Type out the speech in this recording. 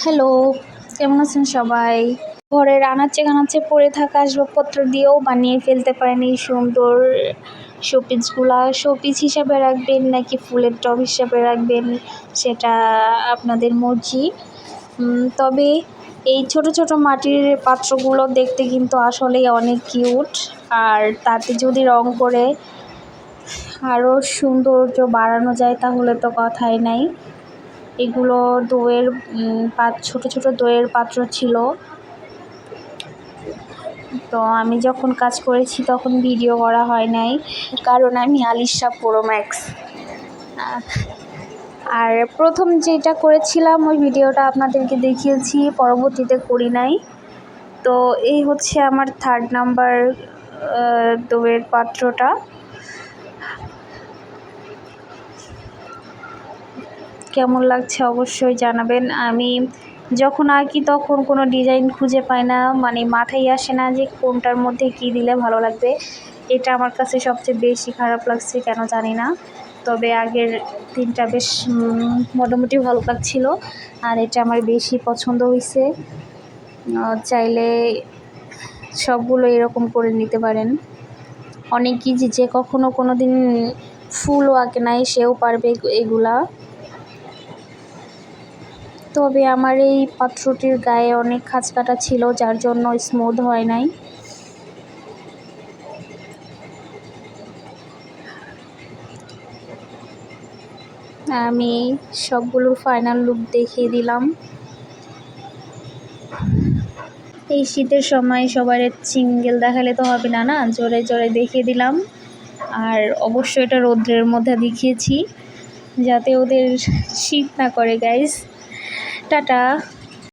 Hello, কেমন আছেন সবাই? ঘরের আনাচে-কানাচে পড়ে থাকা আসবাবপত্র দিয়েও বানিয়ে ফেলতে পারেন এই সুন্দর শোপিসগুলা। শোপিস হিসাবে রাখবেন নাকি ফুলের টব হিসাবে রাখবেন সেটা আপনাদের মর্জি। তবে এই ছোট ছোট মাটির পাত্রগুলো দেখতে কিন্তু আসলেই অনেক কিউট। আর তাতে যদি রং করে আরও সৌন্দর্য বাড়ানো যায় তাহলে তো কথাই নাই। এগুলো দইয়ের ছোট ছোট দইয়ের পাত্র ছিল। তো আমি যখন কাজ করেছি তখন ভিডিও করা হয় নাই, কারণ আমি আলিশা প্রো ম্যাক্স। আর প্রথম যেটা করেছিলাম ওই ভিডিওটা আপনাদেরকে দেখিয়েছি, পরবর্তীতে করি নাই। তো এই হচ্ছে আমার 3rd নাম্বার দইয়ের পাত্রটা। কেমন লাগছে অবশ্যই জানাবেন। আমি যখন আঁকি তখন কোনো ডিজাইন খুঁজে পাই না, মানে মাথায় আসে না যে কোনটার মধ্যে কী দিলে ভালো লাগবে। এটা আমার কাছে সবচেয়ে বেশি খারাপ লাগছে, কেন জানি না। তবে আগের 3টা বেশ মোটামুটি ভালো লাগছিল, আর এটা আমার বেশি পছন্দ হয়েছে। চাইলে সবগুলো এরকম করে নিতে পারেন। অনেক ইজি, যে কখনো কোনো দিন ফুলও আঁকে নাই সেও পারবে এগুলা। তবে আমার এই পাত্রটির গায়ে অনেক খাঁজ কাটা ছিল, যার জন্য স্মুথ হয় নাই। আমি সবগুলোর ফাইনাল লুক দেখিয়ে দিলাম। এই শীতের সময় সবার সিঙ্গেল দেখালে তো হবে না, জোরে জোরে দেখিয়ে দিলাম। আর অবশ্যই এটা রৌদ্রের মধ্যে দেখিয়েছি যাতে ওদের শীত না করে। Guys, tata.